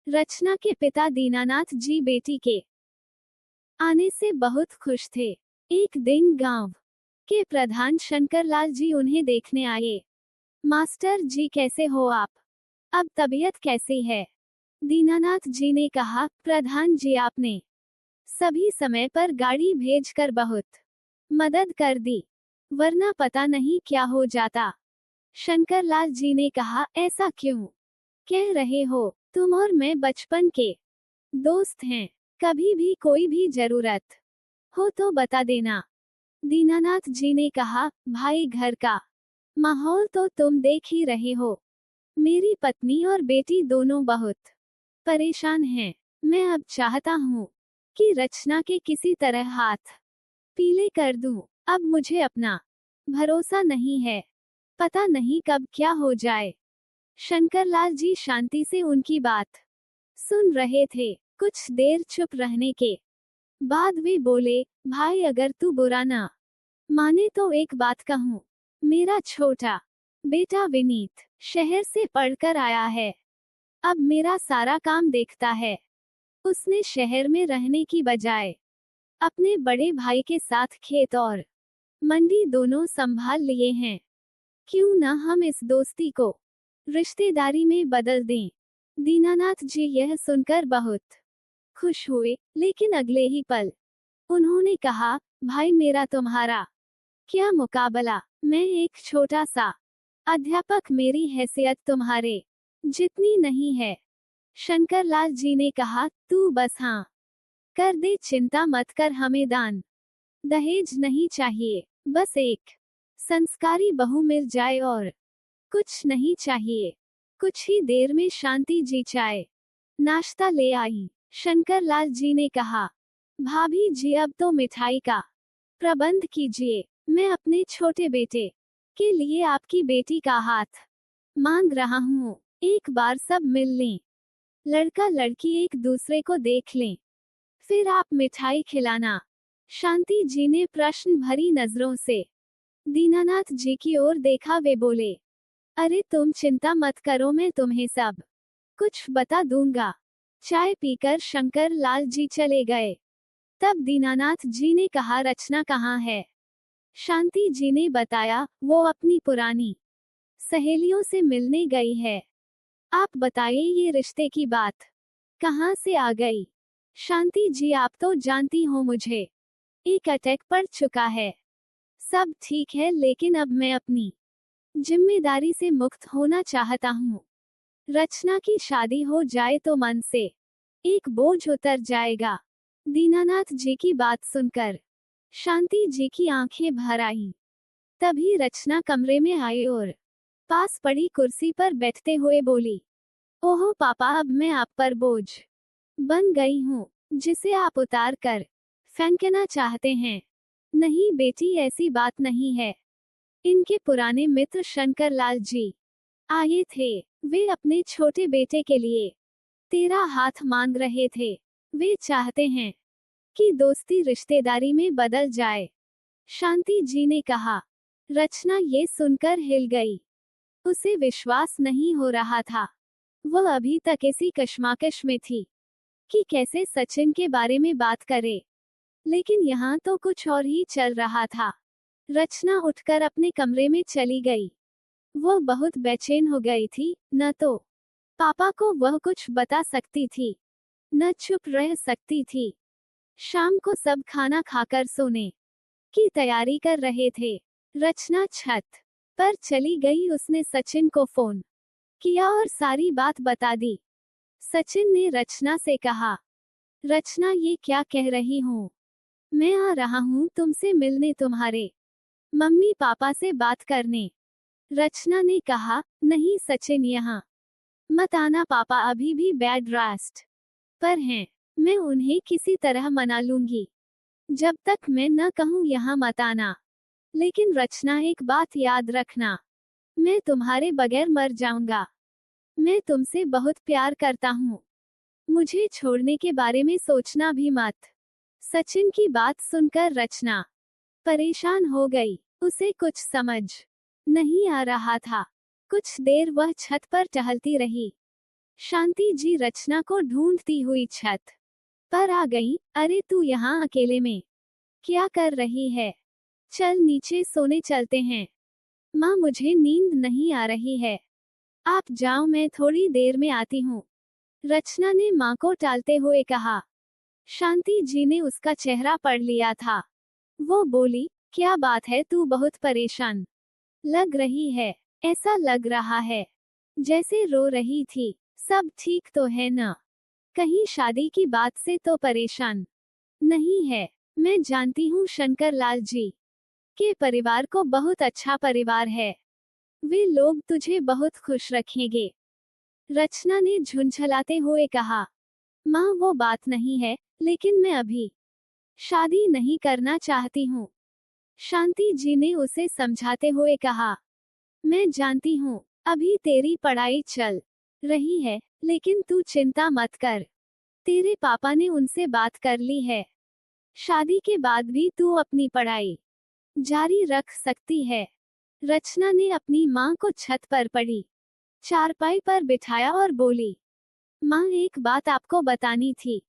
रचना के पिता दीनानाथ जी बेटी के आने से बहुत खुश थे। एक दिन गांव के प्रधान शंकरलाल जी उन्हें देखने आए। मास्टर जी कैसे हो आप? अब तबीयत कैसी है? दीनानाथ जी ने कहा, प्रधान जी आपने सभी समय पर गाड़ी भेजकर बहुत मदद कर दी, वरना पता नहीं क्या हो जाता। शंकरलाल जी ने कहा, ऐसा क्यों कह रहे हो? तुम और मैं बचपन के दोस्त हैं, कभी भी कोई भी जरूरत हो तो बता देना। दीनानाथ जी ने कहा, भाई घर का माहौल तो तुम देख ही रहे हो, मेरी पत्नी और बेटी दोनों बहुत परेशान हैं। मैं अब चाहता हूँ कि रचना के किसी तरह हाथ पीले कर दूं। अब मुझे अपना भरोसा नहीं है, पता नहीं कब क्या हो जाए। शंकरलाल जी शांति से उनकी बात सुन रहे थे। कुछ देर चुप रहने के बाद वे बोले, भाई अगर तू बुरा ना माने तो एक बात कहूँ। मेरा छोटा बेटा विनीत शहर से पढ़कर आया है, अब मेरा सारा काम देखता है। उसने शहर में रहने की बजाय अपने बड़े भाई के साथ खेत और मंडी दोनों संभाल लिए हैं। क्यों न हम इस दोस्ती को रिश्तेदारी में बदल दें। दीनानाथ जी यह सुनकर बहुत खुश हुए, लेकिन अगले ही पल उन्होंने कहा, भाई मेरा तुम्हारा क्या मुकाबला। मैं एक छोटा सा अध्यापक, मेरी हैसियत तुम्हारे जितनी नहीं है। शंकरलाल जी ने कहा, तू बस हाँ कर दे, चिंता मत कर, हमें दान दहेज नहीं चाहिए, बस एक संस्कारी बहू मिल जाए और कुछ नहीं चाहिए। कुछ ही देर में शांति जी चाय नाश्ता ले आई। शंकरलाल जी ने कहा, भाभी जी अब तो मिठाई का प्रबंध कीजिए, मैं अपने छोटे बेटे के लिए आपकी बेटी का हाथ मांग रहा हूँ। एक बार सब मिल लें, लड़का लड़की एक दूसरे को देख लें, फिर आप मिठाई खिलाना। शांति जी ने प्रश्न भरी नजरों से दीनानाथ जी की ओर देखा। वे बोले, अरे तुम चिंता मत करो, मैं तुम्हें सब कुछ बता दूंगा। चाय पीकर शंकरलाल जी चले गए। तब दीनानाथ जी ने कहा, रचना कहाँ है? शांति जी ने बताया, वो अपनी पुरानी सहेलियों से मिलने गई है। आप बताइए, ये रिश्ते की बात कहाँ से आ गई? शांति जी, आप तो जानती हो मुझे एक अटैक पड़ चुका है। सब ठीक है, लेकिन अब मैं अपनी जिम्मेदारी से मुक्त होना चाहता हूँ। रचना की शादी हो जाए तो मन से एक बोझ उतर जाएगा। दीनानाथ जी की बात सुनकर शांति जी की आंखें भर आईं। तभी रचना कमरे में आई और पास पड़ी कुर्सी पर बैठते हुए बोली, ओहो पापा, अब मैं आप पर बोझ बन गई हूँ, जिसे आप उतार कर फेंकना चाहते हैं। नहीं बेटी, ऐसी बात नहीं है। इनके पुराने मित्र शंकरलाल जी आए थे। वे अपने छोटे बेटे के लिए तेरा हाथ मांग रहे थे। वे चाहते हैं कि दोस्ती रिश्तेदारी में बदल जाए। शांति जी ने कहा। रचना ये सुनकर हिल गई। उसे विश्वास नहीं हो रहा था। वह अभी तक इसी कश्मकश में थी कि कैसे सचिन के बारे में बात करे, लेकिन यहाँ तो कुछ और ही चल रहा था। रचना उठकर अपने कमरे में चली गई। वह बहुत बेचैन हो गई थी। न तो पापा को वह कुछ बता सकती थी, न चुप रह सकती थी। शाम को सब खाना खाकर सोने की तैयारी कर रहे थे। रचना छत पर चली गई। उसने सचिन को फोन किया और सारी बात बता दी। सचिन ने रचना से कहा, रचना ये क्या कह रही हूँ? मैं आ रहा हूँ तुमसे मिलने, तुम्हारे मम्मी पापा से बात करने। रचना ने कहा, नहीं सचिन, यहाँ मत आना, पापा अभी भी बेड रेस्ट पर हैं। मैं उन्हें किसी तरह मना लूंगी, जब तक मैं न कहूँ यहाँ मत आना। लेकिन रचना एक बात याद रखना, मैं तुम्हारे बगैर मर जाऊंगा। मैं तुमसे बहुत प्यार करता हूँ, मुझे छोड़ने के बारे में सोचना भी मत। सचिन की बात सुनकर रचना परेशान हो गई। उसे कुछ समझ नहीं आ रहा था। कुछ देर वह छत पर टहलती रही। शांति जी रचना को ढूंढती हुई छत पर आ गई। अरे तू यहाँ अकेले में क्या कर रही है? चल नीचे सोने चलते हैं। माँ मुझे नींद नहीं आ रही है। आप जाओ, मैं थोड़ी देर में आती हूँ, रचना ने माँ को टालते हुए कहा। शांति जी ने उसका चेहरा पढ़ लिया था। वो बोली, क्या बात है, तू बहुत परेशान लग रही है। ऐसा लग रहा है जैसे रो रही थी। सब ठीक तो है ना? कहीं शादी की बात से तो परेशान नहीं है? मैं जानती हूँ शंकर लाल जी के परिवार को बहुत अच्छा परिवार है। वे लोग तुझे बहुत खुश रखेंगे, रचना ने झुंझलाते हुए कहा। माँ वो बात नहीं है, लेकिन मैं अभी शादी नहीं करना चाहती हूँ, शांति जी ने उसे समझाते हुए कहा। मैं जानती हूँ अभी तेरी पढ़ाई चल रही है, लेकिन तू चिंता मत कर, तेरे पापा ने उनसे बात कर ली है। शादी के बाद भी तू अपनी पढ़ाई जारी रख सकती है। रचना ने अपनी माँ को छत पर पड़ी चारपाई पर बिठाया और बोली, माँ एक बात आपको बतानी थी।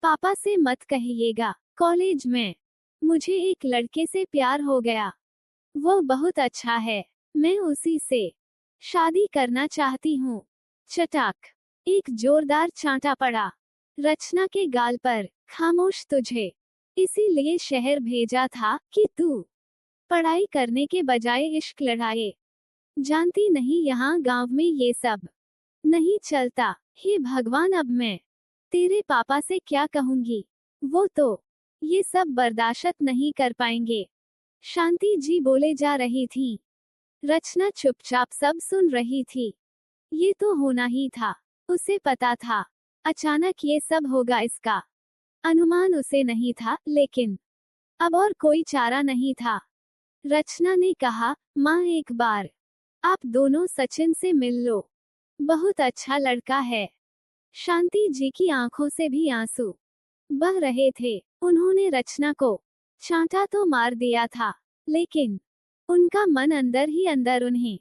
पापा से मत कहिएगा, कॉलेज में मुझे एक लड़के से प्यार हो गया। वो बहुत अच्छा है, मैं उसी से शादी करना चाहती हूँ। चटाक, एक जोरदार चांटा पड़ा रचना के गाल पर। खामोश, तुझे इसीलिए शहर भेजा था कि तू पढ़ाई करने के बजाय इश्क लड़ाए। जानती नहीं यहाँ गांव में ये सब नहीं चलता। हे भगवान, अब मैं तेरे पापा से क्या कहूंगी? वो तो ये सब बर्दाश्त नहीं कर पाएंगे। शांति जी बोले जा रही थी। रचना चुपचाप सब सुन रही थी। ये तो होना ही था, उसे पता था अचानक ये सब होगा, इसका अनुमान उसे नहीं था, लेकिन अब और कोई चारा नहीं था। रचना ने कहा, माँ एक बार आप दोनों सचिन से मिल लो, बहुत अच्छा लड़का है। शांति जी की आंखों से भी आंसू बह रहे थे। उन्होंने रचना को चांटा तो मार दिया था, लेकिन उनका मन अंदर ही अंदर उन्हें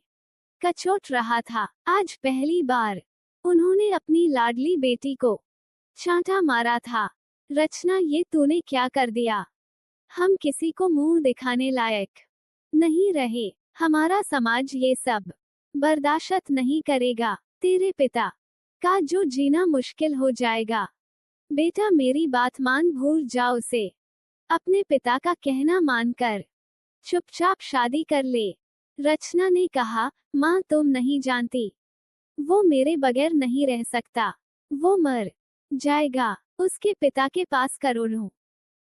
कचोट रहा था। आज पहली बार उन्होंने अपनी लाडली बेटी को चांटा मारा था। रचना, ये तूने क्या कर दिया? हम किसी को मुंह दिखाने लायक नहीं रहे। हमारा समाज ये सब बर्दाश्त नहीं करेगा। तेरे पिता का जो जीना मुश्किल हो जाएगा। बेटा मेरी बात मान, भूल जाओ उसे। अपने पिता का कहना मानकर चुपचाप शादी कर ले। रचना ने कहा, माँ तुम नहीं जानती, वो मेरे बगैर नहीं रह सकता। वो मर जाएगा। उसके पिता के पास करोड़ों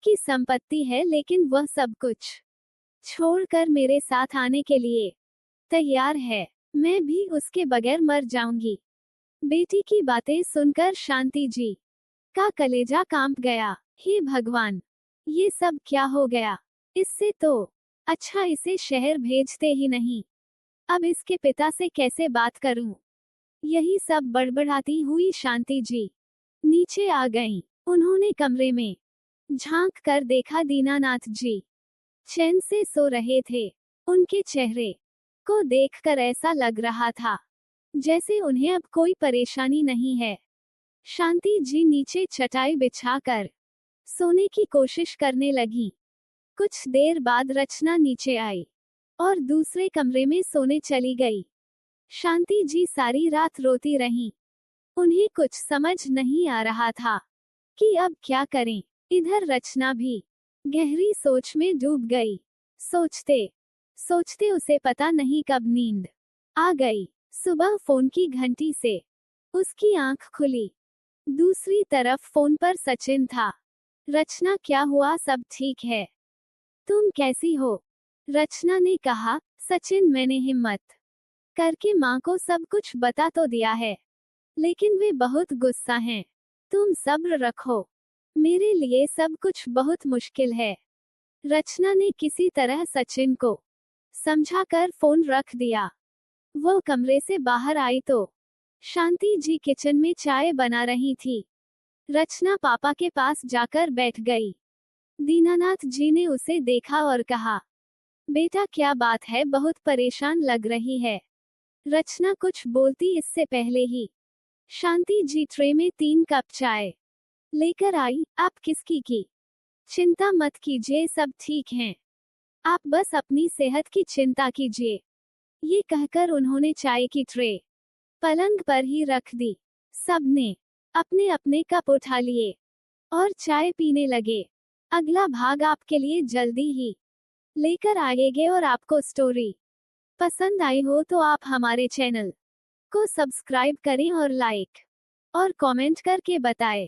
की संपत्ति है, लेकिन वह सब कुछ छोड़कर मेरे साथ आने के लिए तैयार है। मैं भी उसके बगैर मर जाऊंगी। बेटी की बातें सुनकर शांति जी का कलेजा कांप गया। हे भगवान, ये सब क्या हो गया? इससे तो अच्छा इसे शहर भेजते ही नहीं। अब इसके पिता से कैसे बात करूं? यही सब बड़बड़ाती हुई शांति जी नीचे आ गईं। उन्होंने कमरे में झांक कर देखा, दीनानाथ जी चैन से सो रहे थे। उनके चेहरे को देखकर ऐसा लग रहा था जैसे उन्हें अब कोई परेशानी नहीं है। शांति जी नीचे चटाई बिछाकर सोने की कोशिश करने लगी। कुछ देर बाद रचना नीचे आई और दूसरे कमरे में सोने चली गई। शांति जी सारी रात रोती रहीं। उन्हें कुछ समझ नहीं आ रहा था कि अब क्या करें। इधर रचना भी गहरी सोच में डूब गई। सोचते सोचते उसे पता नहीं कब नींद आ गई। सुबह फोन की घंटी से उसकी आंख खुली। दूसरी तरफ फोन पर सचिन था। रचना, क्या हुआ? सब ठीक है? तुम कैसी हो? रचना ने कहा। सचिन, मैंने हिम्मत करके माँ को सब कुछ बता तो दिया है, लेकिन वे बहुत गुस्सा हैं। तुम सब्र रखो, मेरे लिए सब कुछ बहुत मुश्किल है। रचना ने किसी तरह सचिन को समझाकर फोन रख दिया। वो कमरे से बाहर आई तो शांति जी किचन में चाय बना रही थी। रचना पापा के पास जाकर बैठ गई। दीनानाथ जी ने उसे देखा और कहा, बेटा क्या बात है, बहुत परेशान लग रही है। रचना कुछ बोलती इससे पहले ही शांति जी ट्रे में 3 कप चाय लेकर आई। आप किसकी की चिंता मत कीजिए, सब ठीक हैं। आप बस अपनी सेहत की चिंता कीजिए। ये कहकर उन्होंने चाय की ट्रे पलंग पर ही रख दी। सबने अपने अपने कप उठा लिए और चाय पीने लगे। अगला भाग आपके लिए जल्दी ही लेकर आएंगे, और आपको स्टोरी पसंद आई हो तो आप हमारे चैनल को सब्सक्राइब करें और लाइक और कमेंट करके बताएं।